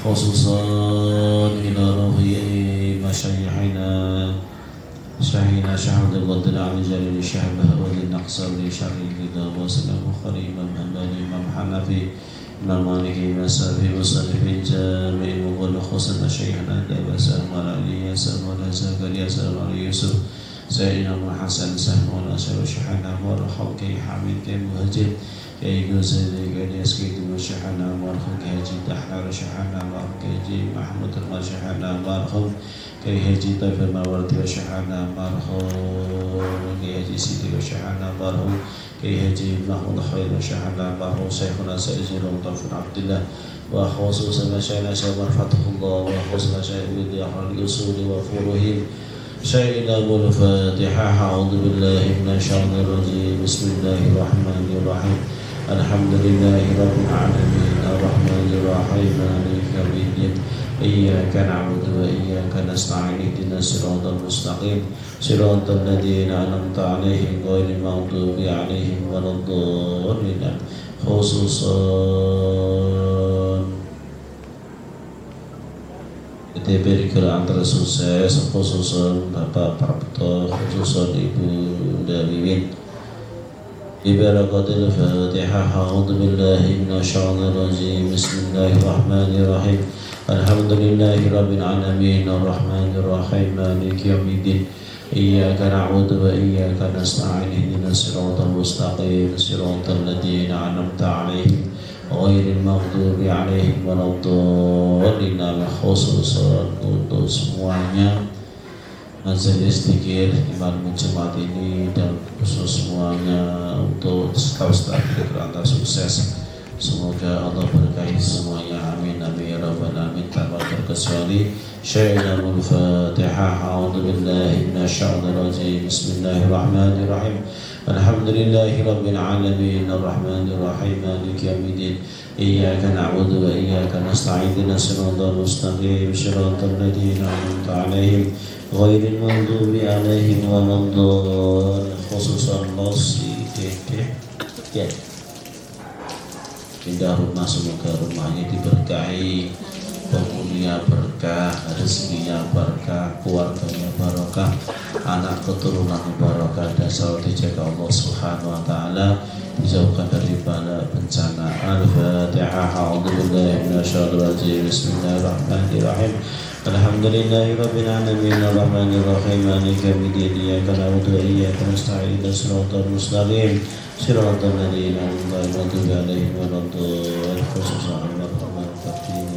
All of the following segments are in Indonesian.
خصوصا إلى روح مشايخنا شيخنا شهد الغد العلي جليل الشيخ بهروز النقصر لشر الرضا وسلم خليل إمام حنبلي إمام حنفي إمام مالكي إمام سافي مصنف الجامع مغل خصوصا شيخنا دابا سلم على علي سلم على زكريا سلم على يوسف سيدنا حسن سلم على شيخنا ورحم كي حميد كي مهجد كي جوزي كي يسكت وشحنا مرخم كي هجي تحرر شحنا مرخم كي هجي محمود المشحنا مرخم كي هجي طيف المورد وشحنا مرخم كي هجي سيدي وشحنا مرخم كي هجي محمود خير وشحنا مرخم شيخنا سيزير وطف عبد الله وخصوصا مشايخنا شيخ فتح الله وخصوصا شيخ ودي أحرار الأصول وفروهم شيخنا الفاتحة أعوذ بالله من الشيطان الرجيم بسم الله الرحمن الرحيم الحمد لله رب العالمين الرحمن الرحيم مالك يوم الدين إياك نعبد وإياك نستعين اهدنا الصراط المستقيم صراط الذين أنعمت عليهم غير المغضوب عليهم ولا الضالين خصوصا diberi antara sukses khususan Bapak Prapto khususan Ibu Dawiwin Ibarakatil Fatihah A'udhu billahi minasyaitonir rajim Bismillahirrahmanirrahim Alhamdulillahi rabbil alamin Ar-Rahmanir Rahim Maliki yaumiddin Iyyaka na'budu wa iyyaka nasta'in ihdinas siratal mustaqim siratal ladzina an'amta 'alaihim ghairil maghdubi 'alaihim waladdallin khususan untuk semuanya majelis zikir Iman Jumat ini dan khusus semuanya untuk staf-staf berantara sukses. Semoga Allah berkahi semuanya. Amin amin ya rabbal alamin. Tanpa terkecuali Syairul Fatihah. A'udzu billahi minasyaitonir rajim. Bismillahirrahmanirrahim. Alhamdulillahi rabbil alamin. Arrahmanir rahim. Maliki yaumiddin. Iyyaka na'budu wa iyyaka nasta'in. Ihdinas siratal mustaqim. Siratal ladzina an'amta 'alaihim ghairil maghdubi 'alaihim waladdallin. Khususan nasi pindah rumah, semoga rumahnya diberkahi, penghuninya berkah, rezekinya berkah, keluarganya barokah, anak keturunan barokah, dan selalu dijaga Allah Subhanahu wa taala, dijauhkan dari bala bencana. Al-Fatihah. A'udzu billahi minasyaitonir rajim. Bismillahirrahmanirrahim. Alhamdulillahi rabbil alamin. Ar-Rahmanir Rahim. Maliki yaumiddin. Iyyaka na'budu wa iyyaka nasta'in. Ihdinas siratal mustaqim. Siratal ladzina an'amta 'alaihim waladdallin. Khususan al-Rahman Ar-Rahim.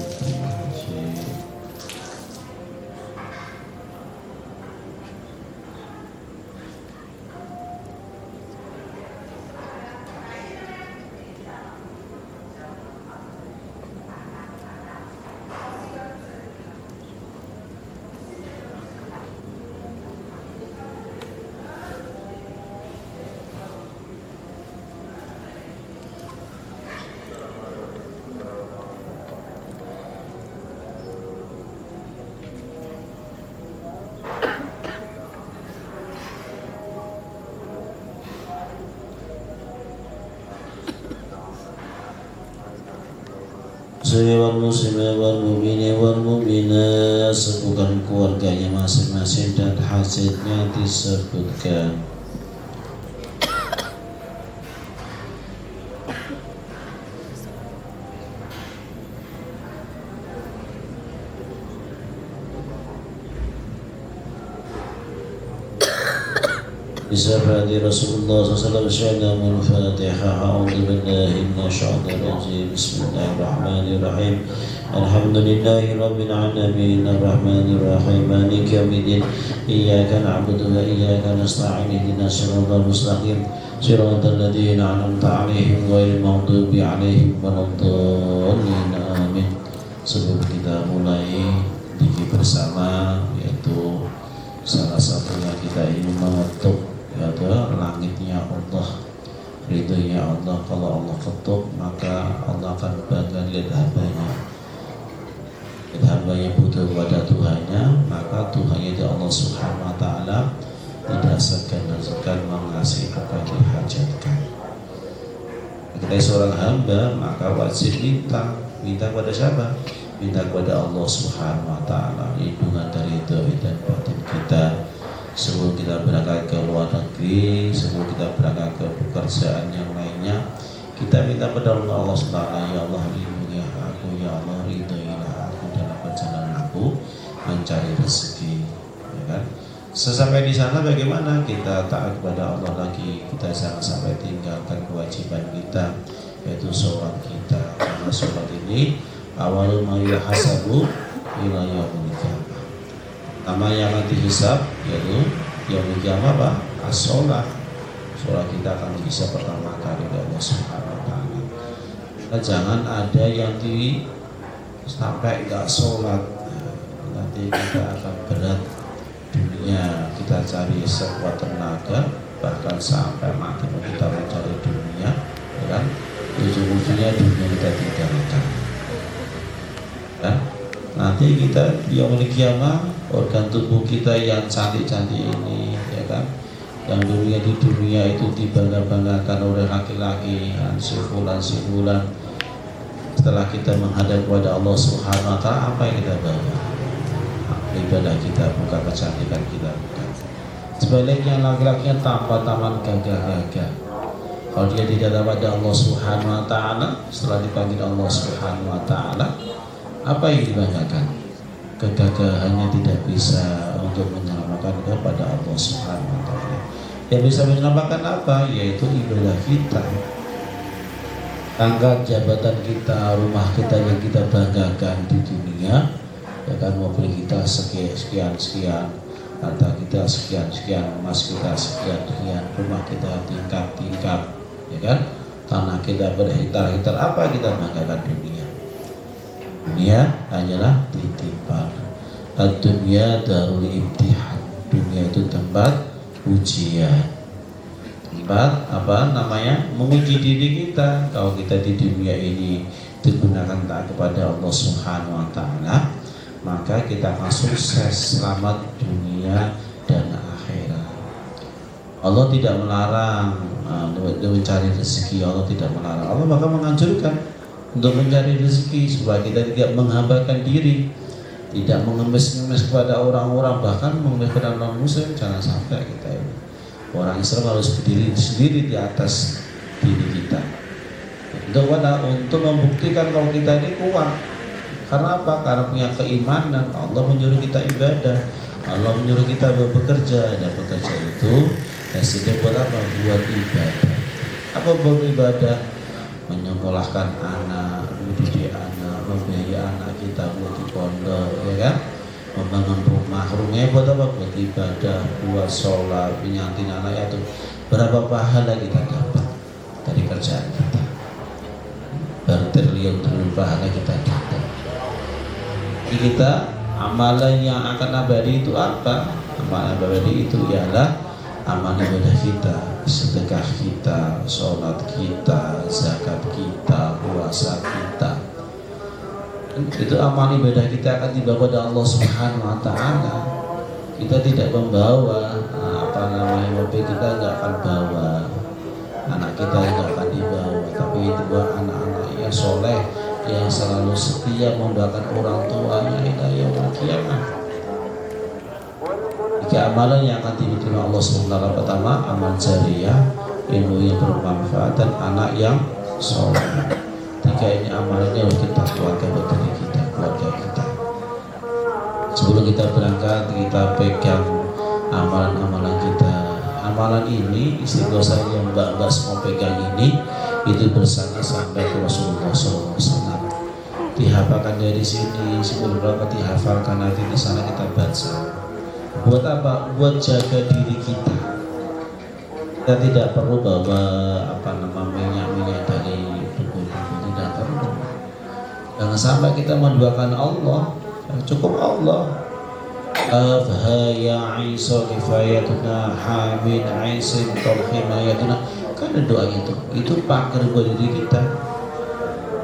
Wal muslimin wal mu'minin wal mu'minat, sebutkan keluarganya masing-masing dan hasilnya disebutkan. Bismillahirrahmanirrahim. Rasulullah SAW Syairul Fatihah. A'udzu billahi minasyaitonir rajim. Bismillahirrahmanirrahim. Alhamdulillahi rabbil alamin. Ar-Rahmanir Rahim. Maliki yaumiddin. Iyyaka na'budu wa iyyaka nasta'in. Ihdinas siratal mustaqim. Siratal ladzina an'amta 'alaihim ghairil maghdubi 'alaihim waladdallin. Amin. Sebelum kita mulai zikir bersama, yaitu salah satunya kita ingin mengetuk yaitu langitnya Allah, ridhonya Allah. Kalau Allah ketuk maka Allah akan bangga lihat hambanya. Lihat hambanya butuh kepada Tuhannya, maka Tuhannya itu Allah Subhanahu wa taala tidak segan-segan mengasih apa yang dihajatkan. Kita seorang hamba maka wajib minta pada siapa? minta kepada Allah Subhanahu wa taala lindungan dari zahir dan batin kita. Sebelum kita berangkat ke luar negeri, sebelum kita berangkat ke pekerjaan yang lainnya, kita minta kepada Allah Subhanahu wa taala, ya Allah lindungi aku, ya Allah ridhoilah aku dalam perjalanan aku mencari rezeki, ya kan? Sesampai di sana bagaimana kita taat kepada Allah lagi, kita jangan sampai tinggalkan kewajiban kita yaitu sholat kita, karena sholat ini awalul ma yuhasabu ila yaumil qiyamah. Nama yang nanti hisab yaitu yaumil qiyamah apa? As-sholat. Sholat kita akan dihisab pertama kali oleh Allah Subhanahu wa taala. Nah, jangan ada yang sampai enggak sholat, nanti kita akan berat dunia, kita cari sekuat tenaga bahkan sampai mati kita mencari dunia, ya kan? Ujung-ujungnya dunia kita tinggalkan. Ya? Nanti kita yaumul qiyamah organ tubuh kita yang cantik-cantik ini, ya kan? Yang dulunya di dunia itu dibangga-banggakan oleh laki-laki, si fulan. Setelah kita menghadap kepada Allah Subhanahu wa taala, apa yang kita bawa? Ibadah kita, bukan kecantikan kita, bukan. Sebaliknya laki-laki yang tanpa taman gagah-gagah, kalau dia tidak dapat Allah Subhanahu wa taala, setelah dipanggil Allah Subhanahu wa taala, apa yang dibanggakan? Kegagahannya tidak bisa untuk menyelamatkan kepada Allah Subhanahu wa taala. Yang bisa menyelamatkan apa? Yaitu ibadah kita, pangkat jabatan kita, rumah kita yang kita banggakan di dunia, ya kan, mobil kita sekian, harta kita sekian, emas kita sekian, rumah kita tingkat, ya kan, tanah kita berhektar-hektar. Apa kita banggakan dunia? Dunia hanyalah titipan. Dunia darul imtihan. Dunia itu tempat ujian, tempat apa namanya, menguji diri kita. Kalau kita di dunia ini digunakan taat kepada Allah Subhanahu wa taala, maka kita akan sukses, selamat dunia dan akhirat. Allah tidak melarang mencari rezeki, Allah tidak melarang. Allah bahkan menganjurkan untuk mencari rezeki supaya kita tidak menghambakan diri, tidak mengemis-ngemis kepada orang-orang, bahkan mengemis kepada non-muslim. Jangan sampai kita ini, orang Islam harus berdiri sendiri di atas diri kita. Untuk membuktikan kalau kita ini kuat. Karena apa? Karena punya keimanan. Allah menyuruh kita ibadah, Allah menyuruh kita bekerja, dan bekerja itu hasilnya buat apa? Buat ibadah. Apa buat ibadah? Menyekolahkan anak, mendidik anak, membiayai anak kita buat di pondok, ya kan? Membangun rumahnya buat apa? Buat ibadah, buat sholat, menyantin anak itu. Berapa pahala kita dapat dari kerjaan kita? Bertriliun-triliun pahala kita dapat. Kita amalan yang akan abadi itu apa? Amalan abadi itu ialah amal ibadah kita, sedekah kita, sholat kita, zakat kita, puasa kita. Itu amal ibadah kita akan dibawa kepada Allah Subhanahu wa taala. Kita tidak membawa mobil, kita tidak akan bawa, anak kita tidak akan dibawa, tapi itu buat anak-anak yang soleh, yang selalu setia memdoakan orang tuanya ila yaumil qiyamah. Tiga amalan yang akan diterima Allah SWT. Pertama, amal jariyah, ilmu yang bermanfaat, dan anak yang soleh. Tiga ini amalannya harus kita keluarkan buat diri kita, keluarga kita. Sebelum kita berangkat, kita pegang amalan-amalan kita. Amalan ini, istighosah yang mbak-mbak semua pegang ini, itu bersanad sampai ke Rasulullah SAW. Dihafalkan dari sini, sebelum berangkat dihafalkan, nanti di sana kita baca. Buat apa? Buat jaga diri kita. Kita tidak perlu bawa minyak dari buku-buku, tidak perlu. Jangan sampai kita menduakan Allah, cukup Allah. Ya Isa kifayatuna hamid aisin tolhimayatuna. Kan ada doa itu pagar buat diri kita.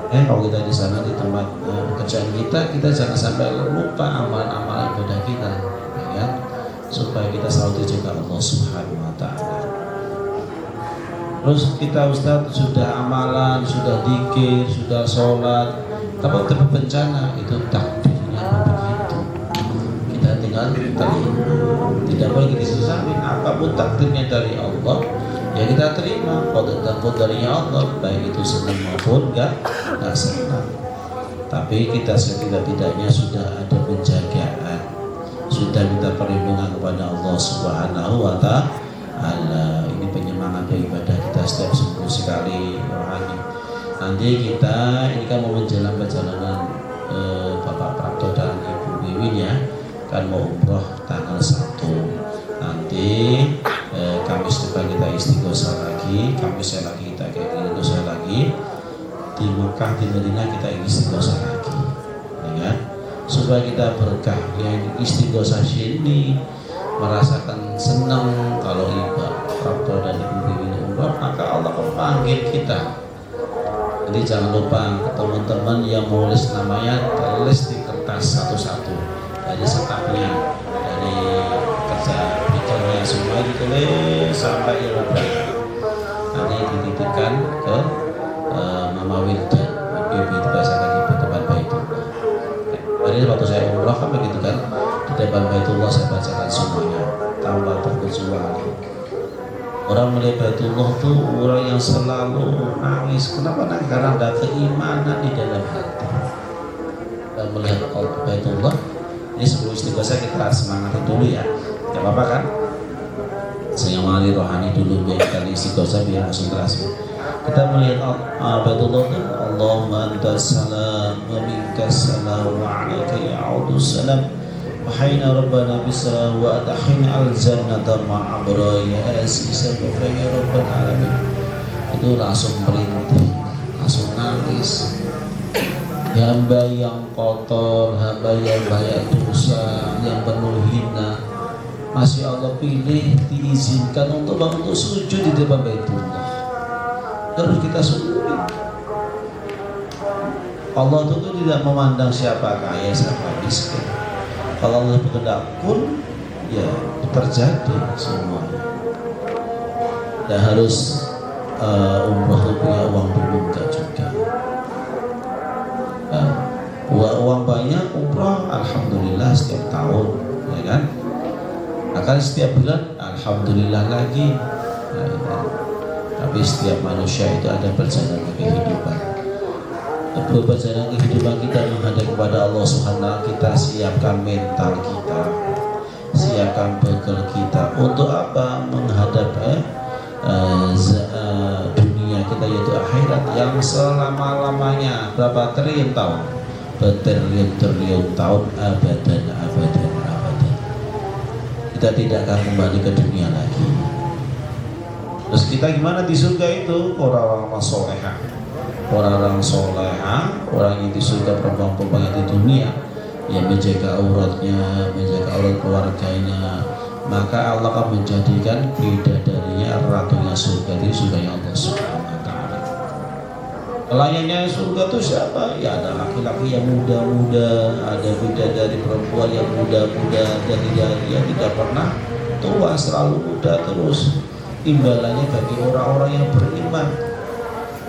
Kalau kita di sana di tempat pekerjaan kita jangan sampai lupa amal-amal ibadah kita, ya, supaya kita selalu dijaga Allah Subhanahu wa taala. Terus kita Ustaz sudah amalan, sudah dzikir, sudah sholat, Kalau terjadi bencana itu takdirnya begitu. Kita tinggal terima. Tidak boleh kita sesali. Apapun takdirnya dari Allah, ya kita terima. Qadar dan qadarnya Allah, baik itu senang maupun enggak senang. Tapi kita setidak-tidaknya sudah ada penjagaan, sudah minta perlindungan kepada Allah Subhanahu wa Ta'ala. Ini penyemangat ibadah kita setiap seminggu sekali rohani. Nanti kita ini kan mau menjelang perjalanan Bapak Prapto dan Ibu Wiwin ya, kan mau umroh tanggal 1. Nanti Kamis depan kita istighosah lagi, Kamis lagi kita istighosah lagi. Di Mekah, di Madinah kita istighosah lagi, ya kan? Supaya kita berkah. Yang istighosah sini merasakan senang kalau ibadah Prapto dan Ibu Wiwin umroh, maka Allah memanggil kita. Jadi jangan lupa teman-teman yang menulis namanya tulis di kertas satu-satu dari stafnya, dari kerja bicaranya semua ditulis sampai yang berangkat. Nanti dititipkan ke Mama Wildan, ibu itu biasakan di depan Baitullah. Hari waktu saya umroh kan begitu kan, di depan Baitullah saya bacakan semuanya tanpa terkecuali. Orang melihat Baitullah itu orang yang selalu nangis. Kenapa nangis? Karena ada keimanan di dalam hati. Dan melihat Baitullah, ini sebelum istighosah kita semangat dulu ya. Gak apa-apa kan? Saya mali rohani dulu biar kita istighosah biar konsentrasi. Kita melihat Baitullah itu Allahumma antas salam wa minkas salam wa alaika ya'udus salam wa hayna rabbana bisalam wa adkhilna al-jannata ma'abra ya aziza ya rabbal alamin. Itu langsung merintih, langsung nangis. Hamba yang kotor, hamba yang banyak dosa, yang penuh hina, masih Allah pilih, diizinkan untuk sujud di depan Baitullah. Harus kita syukuri. Allah itu tidak memandang siapa kaya, siapa miskin. Kalau Allah berkehendak pun ya terjadi semuanya. Dan harus umroh itu punya uang dulu enggak juga. Uang banyak umroh alhamdulillah setiap tahun, ya kan? Akan setiap bulan alhamdulillah lagi. Tapi setiap manusia itu ada perjalanan kehidupan. Perjalanan kehidupan kita menghadap kepada Allah Subhanahu. Kita siapkan mental kita, siapkan bekal kita untuk apa? Menghadap dunia kita yaitu akhirat yang selama-lamanya berapa triliun tahun? Bertriliun-triliun tahun abadan. Kita tidak akan kembali ke dunia lagi. Terus kita gimana di surga itu? Orang-orang soleha, orang-orang soleha, orang yang di surga, perempuan-perempuan yang di dunia yang menjaga auratnya, menjaga aurat keluarganya, maka Allah akan menjadikan bidadarinya ratunya surga di surga yang Allah Subhanahu wa Ta'ala. Pelayannya surga itu siapa? Ya ada laki-laki yang muda-muda, ada bidadari perempuan yang muda-muda dan dia tidak pernah tua, selalu muda terus. Imbalannya bagi orang-orang yang beriman,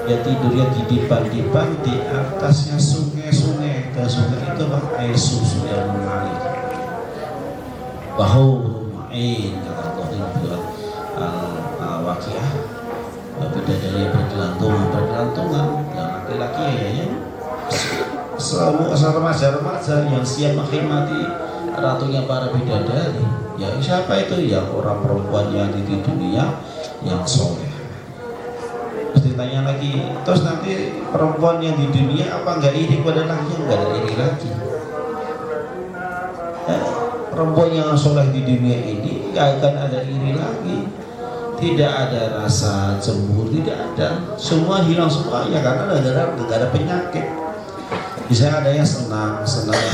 ya tidurnya di dipan-dipan di atasnya sungai-sungai, dan sungai itu air susu yang mengalir. Wahum ma'in, kata Allah di surat Al-Waqiah. Bidadari bergelantungan, yang laki-laki ya selalu remaja-remaja yang siap menghormati ratunya para bidadari. Ya siapa itu? Ya orang perempuan yang di dunia yang soleh. Terus ditanya lagi, terus nanti perempuan yang di dunia apa enggak iri kepada laki? Enggak ada iri lagi. Perempuan yang soleh di dunia ini enggak akan ada iri lagi. Tidak ada rasa cemburu, tidak ada. Semua hilang semuanya karena enggak ada penyakit. Bisa ada yang senang, semakin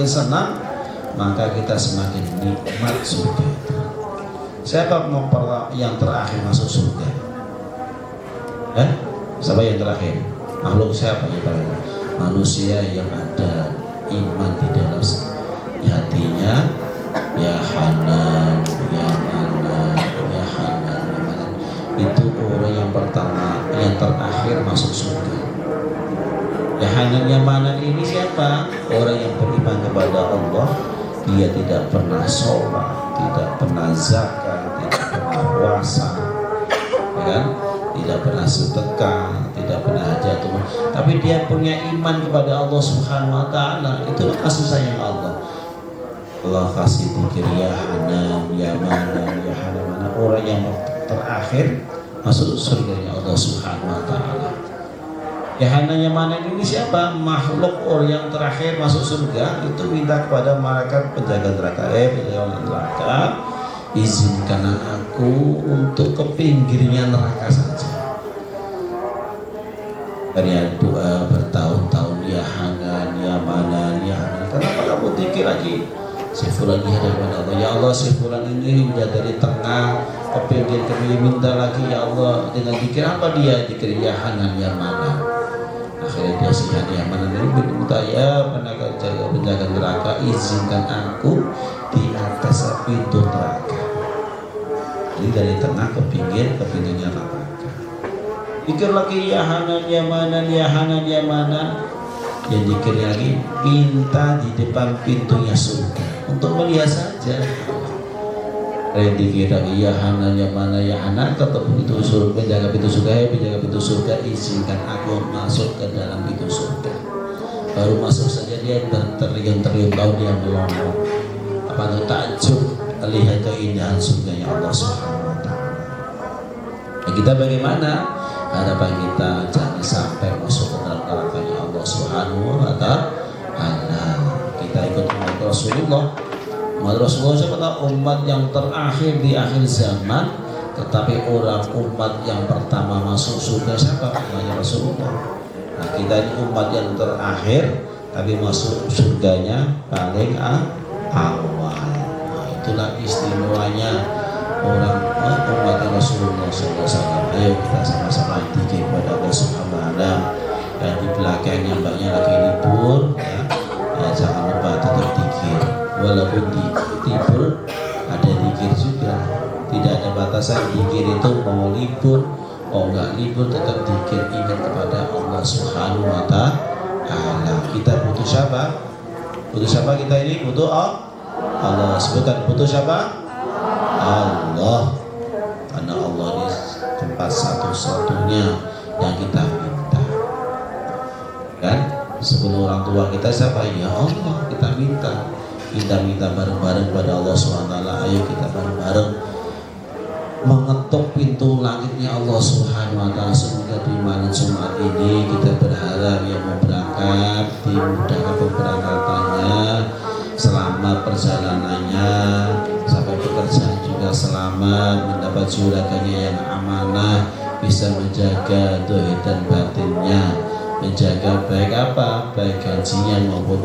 senang maka kita semakin nikmat surga. Siapa yang terakhir masuk surga? Siapa yang terakhir? Makhluk siapa yang terakhir? Manusia yang ada iman di dalam hatinya. Ya Hanan, ya Manan, ya Hanan, ya Manan. Itu orang yang pertama, yang terakhir masuk surga. Yahanan Yamanan ini siapa? Orang yang beriman kepada Allah, dia tidak pernah sholat, tidak pernah zakat, tidak pernah puasa, ya kan? Tidak pernah sedekah, tidak pernah hajat umroh, tapi dia punya iman kepada Allah Subhanahu wa taala. Itu kasih sayang Allah. Allah kasih pikir Yahanan Yamanan Yahanan, orang yang terakhir masuk surganya Allah Subhanahu wa taala. Yahanan Yamanan ini siapa? Makhluk orang yang terakhir masuk surga itu minta kepada malaikat penjaga neraka, izinkan aku untuk ke pinggirnya neraka saja. Dari doa bertahun-tahun Yahanan Yamanan Yahanan. Kenapa kamu pikir lagi? Si fulan ini hadapan Allah, ya Allah si fulan ini menjadi dari tengah ke pinggir minta lagi ya Allah, dengan pikir apa dia? Dikir Yahanan Yamanan. Akhirnya dia si Yamanan ini minta, ya penjaga neraka, izinkan aku di atas pintu neraka. Jadi dari tengah ke pinggirnya neraka. Pikir lagi Yahanan Yamanan Yahanan Yamanan. Yang dikir lagi minta di depan pintunya surga untuk melihat saja. Yang dikir lagi Yahanan Yamanan Yahanan, kata pintu surga, penjaga pintu surga, izinkan aku masuk ke dalam pintu surga. Baru masuk saja dia terliun-terliun tahu dia melongo. Apa itu takjub melihat keindahan surganya Allah Subhanahu wa taala. Kita bagaimana? Harapan kita jangan sampai masuk ke dalam nerakanya Allah Subhanahu wa taala. Kita ikut umat Rasulullah. Umat Rasulullah siapa? Umat yang terakhir di akhir zaman, tetapi umat yang pertama masuk surga siapa? Umatnya Rasulullah. Nah, kita ini umat yang terakhir tapi masuk surganya paling awal. Nah, itulah istimewanya umat Rasulullah SAW. Ayo kita sama-sama dikir kepada Allah Subhanahu wa taala. Dan di belakangnya mbaknya lagi libur, ya jangan lupa tetap dikir. Walaupun di libur ada dikir juga. Tidak ada batasan dikir itu mau libur, mau nggak libur tetap dikir. Ingat kepada Allah Subhanahu wa taala. Kita butuh siapa? Butuh siapa kita ini? Butuh Allah. Sebutkan butuh siapa? Allah. Karena Allah ini tempat satu-satunya yang kita minta. Kan? Sebelum orang tua kita siapa? Ya Allah, kita minta. Kita minta bareng-bareng pada Allah SWT. Ayo kita bareng-bareng mengetuk pintu langitnya Allah Subhanahu wa taala. Semoga di malam Jumat ini kita berharap yang mau berangkat dimudahkan keberangkatannya, selamat perjalanannya, sampai pekerjaan juga selamat, mendapat juragannya yang amanah, bisa menjaga dohir dan batinnya, menjaga baik apa? Baik gajinya maupun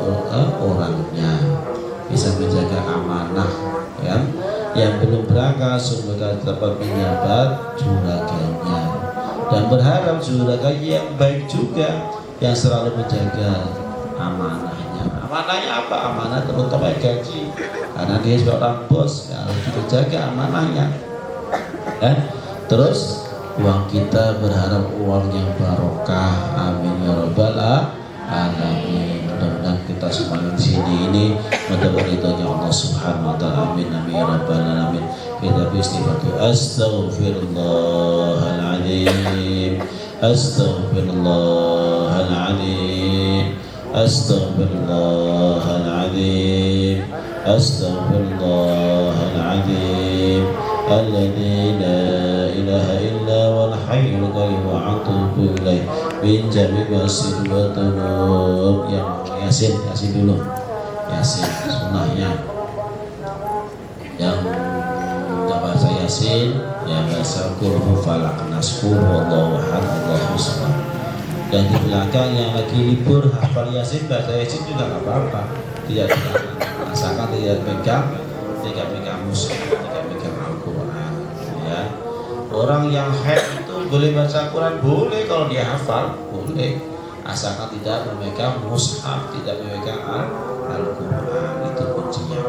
orangnya, bisa menjaga amanah, ya. Yang belum berangkat semoga dapat menyambat juragannya, dan berharap juragannya yang baik juga, yang selalu menjaga amanahnya. Amanahnya apa? Amanah terutama gaji, karena dia seorang bos, ya harus dijaga amanahnya. Terus uang kita berharap uang yang barokah. Amin ya rabbal alamin. Mudah-mudahan kita semua di sini ini mendapat ridhonya Allah Subhanahu wa taala. Amin amin ya rabbal alamin. Kita beristighfar. Astaghfirullahaladzim. Astaghfirullahaladzim. Astaghfirullahaladzim. Astaghfirullahaladzim. Alladzi la ilaha illa wal hayyul qayyum wa atubu ilaih min jami' masin wa tunub. Yang Yasin dulu. Yasin sunnahnya. Yang enggak bahasa Yasin, yang bahasa Qul falaq nas qul wallahu ahad Allahu samad. Dan di belakang yang lagi libur hafal Yasin, bahasa Yasin juga enggak apa-apa. Tidak asalkan tidak pegang mushaf, tidak pegang Al-Qur'an, ya. Orang yang haid itu boleh baca Quran, boleh kalau dia hafal, boleh. Asalkan tidak memegang mushaf, tidak memegang Al-Qur'an, itu kuncinya.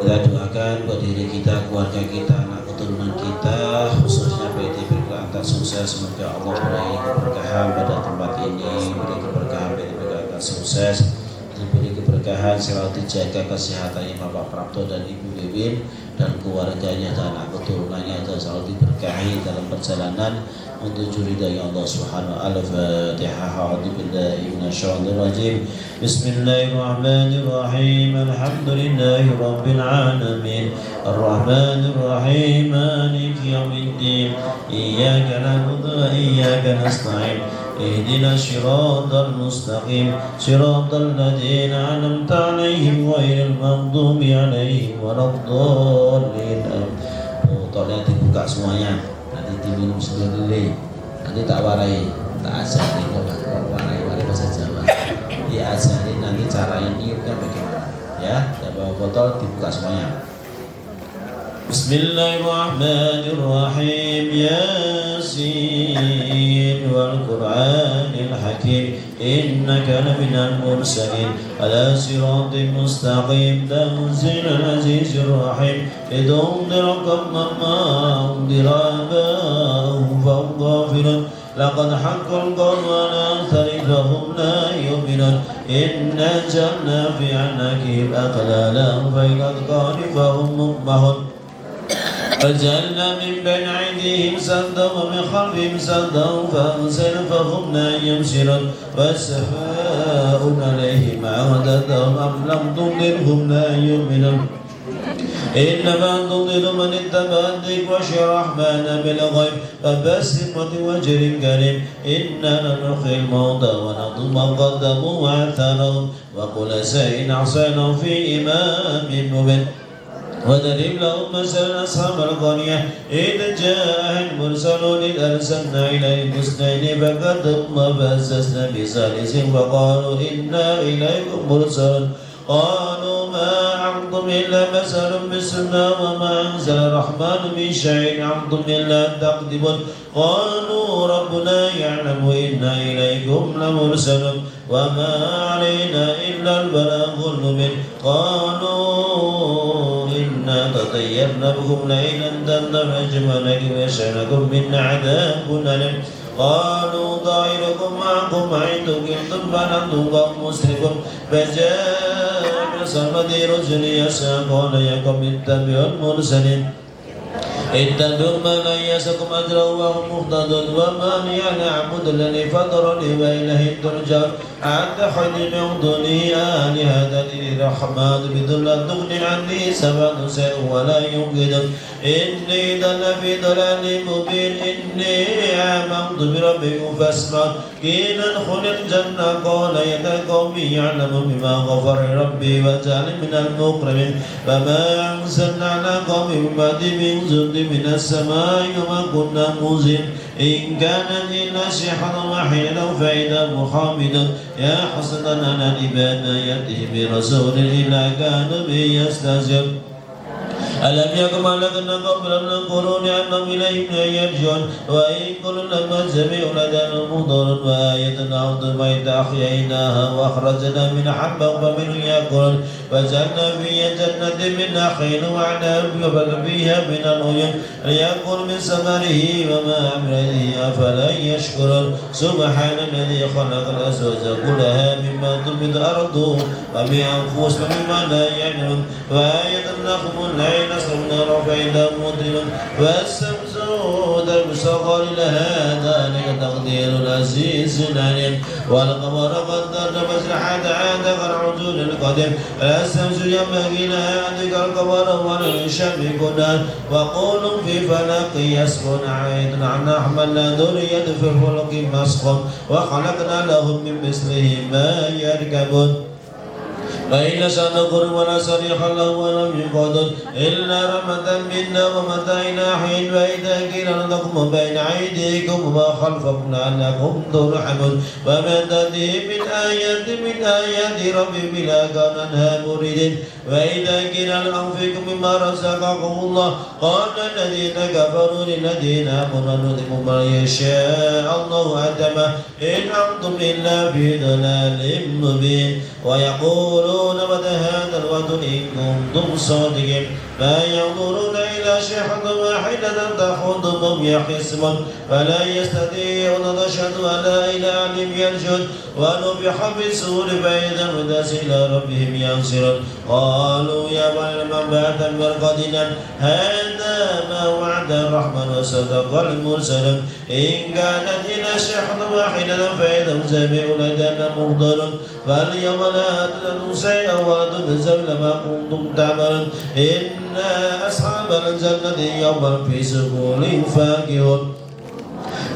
Kita doakan buat diri kita, keluarga kita, anak keturunan kita, khususnya PT Berkah tak sukses. Semoga Allah beri keberkahan pada tempat ini, beri keberkahan, beri keberkahan sukses, diberi keberkahan selalu dijaga kesehatannya Bapak Prapto dan Ibu Wiwin dan keluarganya dan anak keturunannya selalu diberkahi dalam perjalanan menuju ridha Allah Subhanahu wa ta'ala. Fatihah. A'udzubillahi minasyaitonir rajim. Bismillahirrahmanirrahim. Alhamdulillahi rabbil alamin. Arrahmanir rahim. Maliki yaumiddin. Iyyaka na'budu wa iyyaka nasta'in. اهدنا الصراط المستقيم صراط الذين أنعمت عليهم غير المغضوب عليهم ولا الضالين. Botolnya dibuka semuanya, nanti diminum sendiri, nanti tak warai, tak ajarin, warai bahasa Jawa, diajarin nanti cara niupnya bagaimana, ya. Bawa botol dibuka semuanya. Bismillahirrahmanirrahim. Yasin wal Qur'anil Hakim innaka laminal mursalin ala siratin mustaqim tanzilal azizir rahim lidunzira qauman ma undira abahum fahum ghafilun laqad haqqal qawlu ala aktharihim fahum la yu'minun inna ja'alna fi a'naqihim aghlalan fa ila adqanihim fahum muqmahun فجعلنا من بين أيديهم سدا ومن خلفهم سدا فأغشينا فهم لا يبصرون والسماء عليهم عودتهم أم لم تنذرهم لا يؤمنون إنما تنذر من اتبع الذكر وخشي الرحمن بالغيب فبشر بوجه كريم إنا لنحيي الموتى ونكتب ما قدموا وآثارهم وكل شيء أحصيناه في إمام مبين وضرب لهم مثلا أصحاب القرية إذ جاء المرسلون إذ أرسلنا إليهم اثنين فكذبوا فأززنا بثالث فقالوا إنا إليكم مرسلون قالوا ما أنتم إلا بشر مثلنا وما أنزل الرحمن من شيء أنتم إلا تكذبون قالوا ربنا يعلم إنا إليكم لمرسلون وما علينا إلا البلاغ المبين قالوا إنا تطيرنا بكم لئن أنتم لنجمعنكم ويشعنكم منا عذاب أليم قالوا طائركم معكم أئن ذكرتم بل أنتم قوم مسرفون فجاء بصحبة رجل يسعى قال يا قوم اتبعوا المرسلين اتبعوا ما لا يسكم أجرا وهم مهتدون وما لي أن أعبد الذي فطرني وإليه ترجعون أتخذ من دونه آلهة للرحمن بذل تغني عني سبع شيء ولا ينقذون إني ضل في ضلال مبين إني آمنت بربكم فاسمعون قيل ادخل الجنة قال يا قوم يعلم بما غفر ربي وجعلني من المكرمين فما أنزلنا على قوم بعد من جند من السماء وما كنا منزلين إن كانت إلا صيحة واحدة فإذا محمد يا حسنا على العباد ما يأتيه برسول إلا كانوا به يستهزئون ألم يكن ملكنا قبل من القرون أنهم إليهم لا يرجعون وإن كل لما جميع لدينا محضر وآية الأرض بيت أحييناها وأخرجنا من حبا فمنه يأكلون وجعلنا فيها جنة من نخيل وعنب وبل فيها من العيون ليأكل من ثمره وما أمره أفلا يشكرون سبحان الذي خلق الأزواج كلها مما تنبت الأرض ومن أنفسهم مما لا يعلمون وآية لكم الليل نصرنا فإذا مظلم والشمس مسخر لها ذلك تقدير العزيز العليم والقمر قدرنا مسرحة عاد كالعرجون القديم الشمس ينبغي لها أن تدرك القمر ولا يشبك النار وقول في فلك يسبحون عيد عن حملنا ذرية في الفلك مسخر وخلقنا لهم من مثله ما يركبون فإن سنقر ولا صريخ له ولم يقدر إلا رحمة منا ومتاعنا حين وإذا قيل لكم بين أيديكم وما خلفكم لعلكم ترحمون وما تأتيهم من آيات ربهم إلا كانوا عنها معرضين وإذا قيل أنفقوا مما رزقكم الله قال الذين كفروا للذين آمنوا نؤتكم ما يشاء الله أتمه إن أنتم إلا في ضلال مبين ويقولون متى هذا الوعد إن كنتم صادقين لا ينظرون إلى شيخة واحد واحدة تخضهم يخصمون فلا يستطيعون نشهد أن لا إله عليهم ينشد ونفخ في الصور فإذا الناس إلى ربهم ينصرون قالوا يا ويلنا من بعث من مرقدنا هذا ما وعد الرحمن وصدق المرسلون إن كانت إلا شحنة واحدة فإذا هم سامعون لدينا مهضرون فاليوم لا تنسى ولا تنسى ما كنتم تعملون إن أصحاب الجنة يوما في سرور فاكهون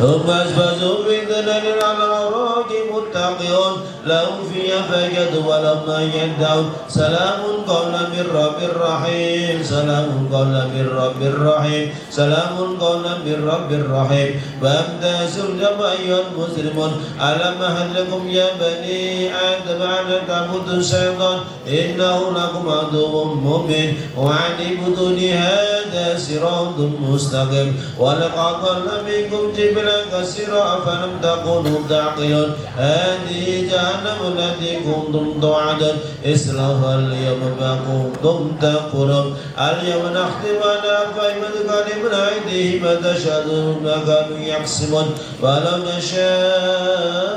هم أزواجهم في ظلال على الأوراق متقيون لهم فيها فاكهة ولهم ما يدعون سلام قولا من رب رحيم سلام قولا من رب رحيم سلام قولا من رب رحيم فامتازوا اليوم أيها المسلمون ألم أهد لكم يا بني آدم أن تعبدوا الشيطان إنه لكم عدو مبين وأن اعبدوني هذا صراط مستقيم ولقد ضل منكم جبلا كثيرا أفلم تكونوا تعقلون هذه جهنم التي كنتم توعدون اصلوها اليوم ما كنتم تكفرون اليوم نختم على أفواههم وتكلمنا أيديهم وتشهد ما كانوا يكسبون ولو نشاء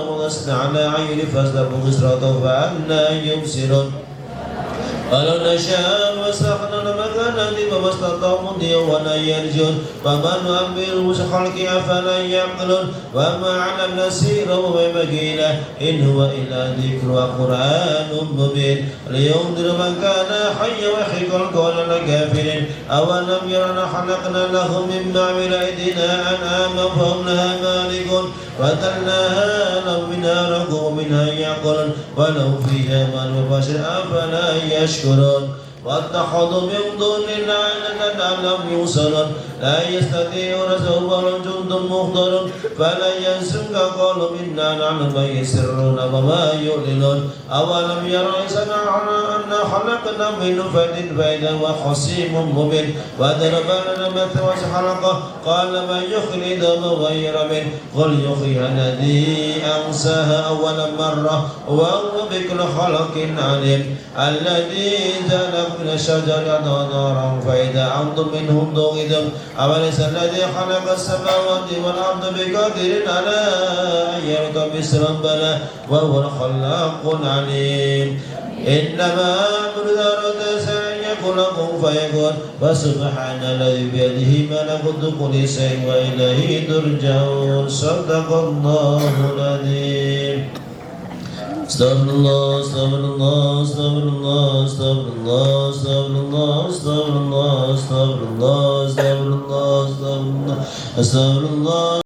ولسنا على عين فاستبقوا الصراط فأنا يبصرون ولو نشاء وسخنا مكانا فما استطاعوا مضيا ولا يرجون فمن نؤمره خلقه أفلا يعقلون وما علمنا سيره وما ينبغي له إن هو إلا ذكر وقرآن مبين لينذر من كان حيا ويحق القول للكافرين أولم يرنا خلقنا لهم مما عمل أيدينا أنعاما فهم لها مالكون وتلناها لهم منها ركوب ومنها يعقلون ولو فيها مال وبشر أفلا يشكرون واتخذوا من دون الله لعلهم يوصلون لا يستطيعون سوبا جند مخضر فلا ينسك قولوا منا نعلم ما يسرون وما يعلنون أولم يروا أن خلقنا من نطفة فإذا هو خصيم مبين وضرب لنا مثلا وخلقه قال من يحيي العظام وهي رميم قل يحييها الذي أنشأها أول مرة وهو بكل خلق عليم الذي جعل من الشجر نارا فإذا أنتم منه توقدون أوليس الذي خلق السماوات والأرض بقادر على أن يخلق مثلهم بلى وهو الخلاق العليم إنما أمر ذرة أن يكون له فيكون فسبحان الذي بيده ملكوت كل شيء وإليه ترجعون صدق الله العظيم استغفر الله استغفر الله استغفر الله استغفر الله استغفر الله استغفر الله استغفر الله استغفر الله استغفر الله استغفر الله